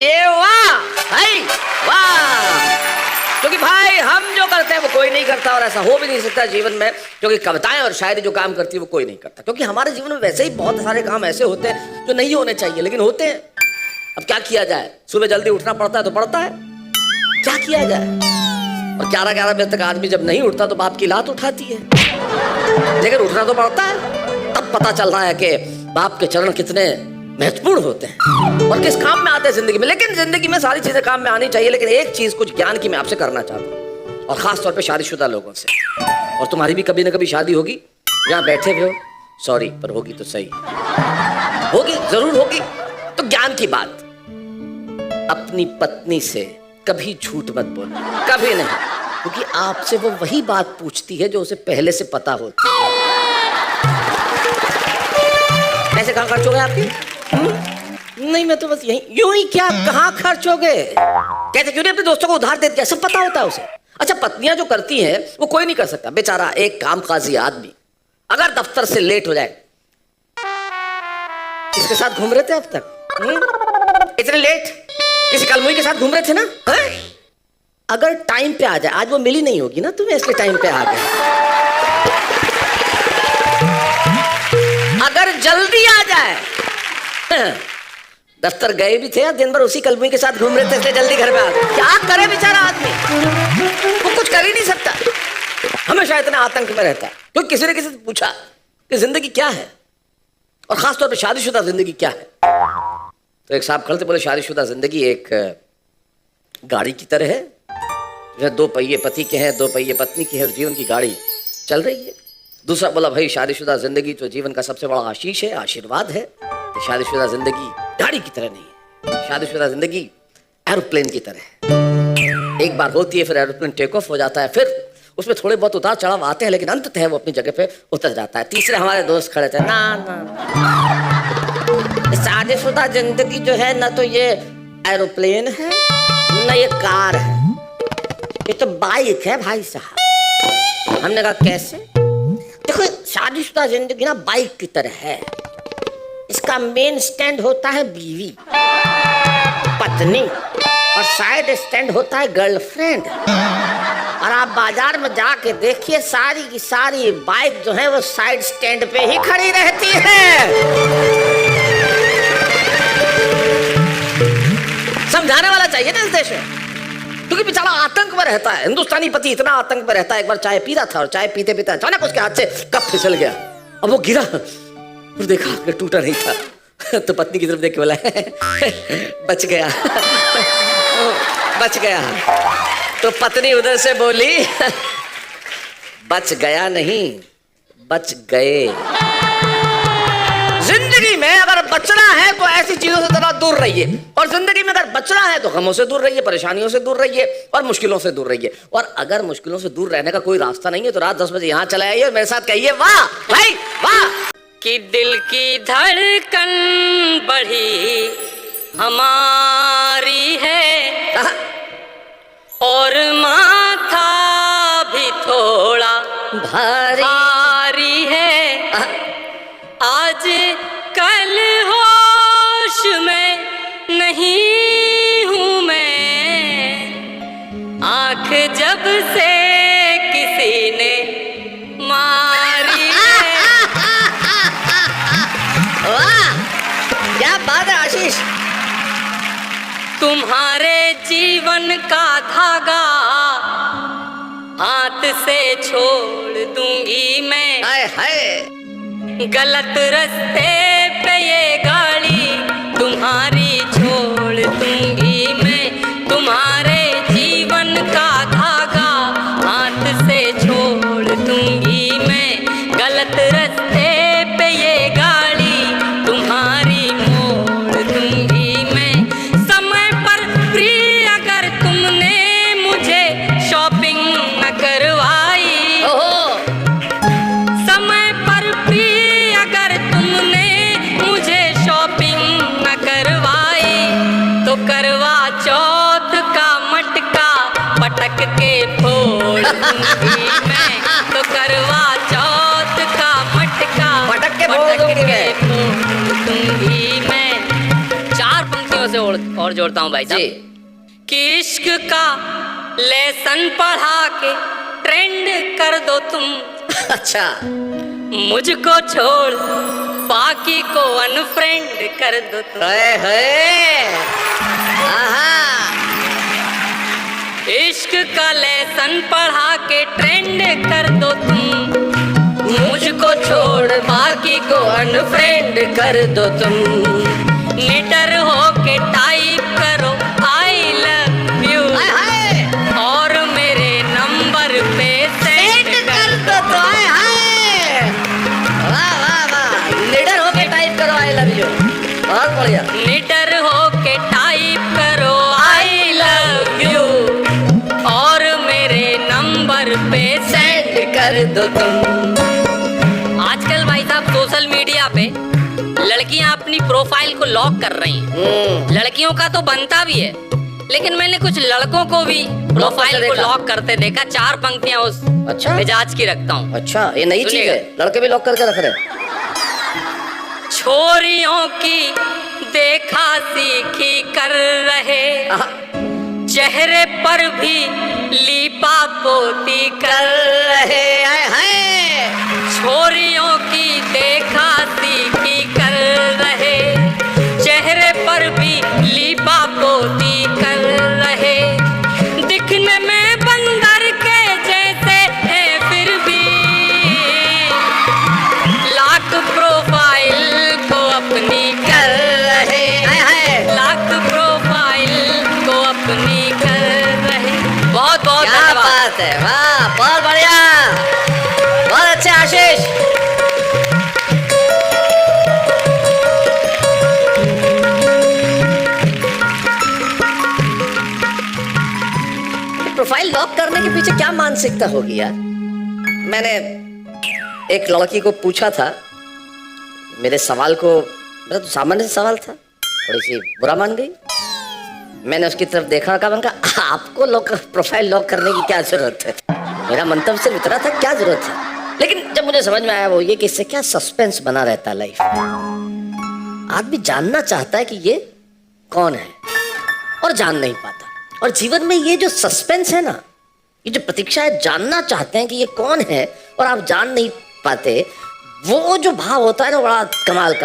ये वाह भाई वाह, क्योंकि भाई हम जो करते हैं वो कोई नहीं करता और ऐसा हो भी नहीं सकता जीवन में, क्योंकि कविताएं और शायरी जो काम करती है वो कोई नहीं करता, क्योंकि हमारे जीवन में वैसे ही बहुत सारे काम ऐसे होते हैं जो नहीं होने चाहिए लेकिन होते हैं। अब क्या किया जाए, सुबह जल्दी उठना पड़ता है तो पड़ता है, क्या किया जाए। और 11-11 बजे तक आदमी जब नहीं उठता तो बाप की लात उठाती है, लेकिन उठना तो पड़ता है। तब पता चल रहा है कि बाप के चरण कितने महत्वपूर्ण होते हैं और किस काम में आते हैं जिंदगी में। लेकिन जिंदगी में सारी चीजें काम में आनी चाहिए, लेकिन एक चीज कुछ ज्ञान की मैं आपसे करना चाहता हूँ, और खास तौर पे शादीशुदा लोगों से। और तुम्हारी भी कभी ना कभी शादी होगी, यहाँ बैठे हुए हो, सॉरी पर होगी तो सही, होगी जरूर होगी। तो ज्ञान की बात, अपनी पत्नी से कभी झूठ मत बोलो, कभी नहीं, क्योंकि आपसे वो वही बात पूछती है जो उसे पहले से पता होती है। पैसे कहाँ खर्च हो गए आपके? नहीं मैं तो बस यही यूं ही, क्या कहाँ खर्च हो गए? कहते क्यों नहीं अपने दोस्तों को उधार दे दिया, सब पता होता है उसे। अच्छा पत्नियां जो करती हैं वो कोई नहीं कर सकता बेचारा। एक कामकाजी आदमी अगर दफ्तर से लेट हो जाए, किसके साथ घूम रहे थे अब तक? इतने लेट किसी कलमुई के साथ घूम रहे थे ना? है? अगर टाइम पे आ जाए, आज वो मिली नहीं होगी ना तुम्हें इसलिए टाइम पे आ गए। अगर जल्दी आ जाए, दफ्तर गए भी थे या दिन भर उसी कलमुई के साथ घूम रहे थे इसलिए जल्दी घर में आ गए, क्या करे बेचारा आदमी, वो कुछ कर ही नहीं सकता, हमेशा इतना आतंक में रहता है। क्योंकि किसी ने किसी से पूछा कि जिंदगी क्या है, और खासतौर पे शादीशुदा जिंदगी क्या है, तो एक साहब खड़े थे, बोले शादीशुदा जिंदगी एक गाड़ी की तरह है, जो 2 पहिए पति के हैं, 2 पहिए पत्नी की है, और जीवन की गाड़ी चल रही है। दूसरा बोला भाई शादीशुदा जिंदगी तो जीवन का सबसे बड़ा आशीष है, आशीर्वाद है। शादीशुदा जिंदगी गाड़ी की तरह नहीं है, शादीशुदा जिंदगी एरोप्लेन की तरह है। एक बार होती है, फिर एरोप्लेन टेक ऑफ हो जाता है, फिर उसमें थोड़े बहुत उतार चढ़ाव आते हैं, लेकिन अंततः वो अपनी जगह पे उतर जाता है। तीसरे हमारे दोस्त खड़े थे, ना शादीशुदा जिंदगी जो है ना तो ये एरोप्लेन है ना ये कार है, ये तो बाइक है भाई साहब। हमने कहा कैसे? देखो शादीशुदा जिंदगी ना बाइक की तरह है, इसका मेन स्टैंड होता है बीवी पत्नी, और साइड स्टैंड होता है गर्लफ्रेंड। और आप बाजार में जाके देखिए, सारी की सारी बाइक जो है वो साइड स्टैंड पे ही खड़ी रहती है। समझाने वाला चाहिए ना इस देश में, क्योंकि बेचारा आतंक में रहता है। हिंदुस्तानी पति इतना आतंक में रहता है, एक बार चाय पी रहा था और चाय पीते पीते अचानक उसके हाथ से कप फिसल गया, अब वो गिरा और देखा कि टूटा नहीं था, तो पत्नी की तरफ देख के बोला बच गया बच गया। तो पत्नी उधर से बोली बच गया नहीं, बच गए। जिंदगी में अगर बचना है तो ऐसी चीजों से थोड़ा दूर रहिए, और जिंदगी में अगर बचना है तो गमों से दूर रहिए, परेशानियों से दूर रहिए, और मुश्किलों से दूर रहिए। और अगर मुश्किलों से दूर रहने का कोई रास्ता नहीं है तो रात 10 बजे यहाँ चले आइए और मेरे साथ कहिए वाह भाई वाह। कि दिल की धड़कन बढ़ी हमारी है, और माथा भी थोड़ा भारी है। आज कल होश में नहीं हूँ मैं, आँख जब से किसी ने मारी है। वाह क्या बात है आशीष। तुम्हारे जीवन का धागा हाथ से छोड़ दूंगी मैं, हाय हाय। गलत रास्ते पे ये गाड़ी तुम्हारी छोड़ दूंगी मैं। तुम्हारे जीवन का धागा हाथ से छोड़ दूंगी मैं, गलत रास्ते पे ये गाड़ी तुम्हारी मोड़ दूंगी मैं। समय पर प्रिय अगर तुमने मुझे शॉपिंग न करवाई, समय पर प्रिय अगर तुमने मुझे शॉपिंग न करवाई, तो करवा चौथ का मटका पटक के फोड़ दूंगी मैं। तो करवा चौथ का मटका पटक के फोड़ दूंगी मैं। 4 पंक्तियों से और जोड़ता हूँ भाई जी। साहब कि इश्क का लेसन पढ़ा के ट्रेंड कर दो तुम, अच्छा, मुझको छोड़ बाकी को अनफ्रेंड कर दो तुम। आहा, इश्क का लेसन पढ़ा के ट्रेंड कर दो तुम, मुझको छोड़ बाकी को अनफ्रेंड कर दो तुम। निडर हो के टाइप करो आई लव यू, हाय हाय, और मेरे नंबर पे सेंड कर दो तो हाय हाय, वाह वाह वाह, लीडर होके टाइप करो आई लव यू, बहुत बढ़िया। निडर हो के टाइप करो आई लव यू, और मेरे नंबर पे सेंड कर दो तुम। आजकल भाई साहब सोशल मीडिया पे लड़कियां अपनी प्रोफाइल को लॉक कर रही हैं। लड़कियों का तो बनता भी है, लेकिन मैंने कुछ लड़कों को भी प्रोफाइल को लॉक करते देखा। 4 पंक्तियां उस अच्छा मिजाज की रखता हूँ। अच्छा, ये नई चीज सुनिएगा। है, लड़के भी लॉक करके रख रहे हैं। छोरियों की देखा सीखी कर रहे, आहा, चेहरे पर भी लीपा पोती कर रहे। हाय हाय, छोरियों की देखा सीखी कर रहे, चेहरे पर भी लीपा पोती कर रहे। दिखने में बंदर के जैसे है फिर भी, लाख प्रोफाइल को अपनी कर रहे। हाय हाय, लाख प्रोफाइल को अपनी कर रहे। बहुत बहुत क्या धन्यवाद। बात है, वाह, बहुत बढ़िया, बहुत अच्छे आशीष। प्रोफाइल लॉक करने के पीछे क्या मानसिकता होगी यार? मैंने एक लड़की को पूछा था, मेरे सवाल को, मेरा तो सामान्य सवाल था, थोड़ी सी बुरा मान गई। मैंने उसकी तरफ देखा, कहा, मैंने कहा आपको प्रोफाइल लॉक करने की क्या जरूरत है? मेरा मंतव्य सिर्फ इतना था, क्या जरूरत है? लेकिन जब मुझे समझ में आया वो ये कि इससे क्या सस्पेंस बना रहता है लाइफ में। आदमी जानना चाहता है कि ये कौन है और जान नहीं पाता। और जीवन में ये जो सस्पेंस है ना, ये जो प्रतीक्षा है, जानना चाहते हैं कि ये कौन है और आप जान नहीं पाते, वो जो भाव होता है ना, बड़ा कमाल का।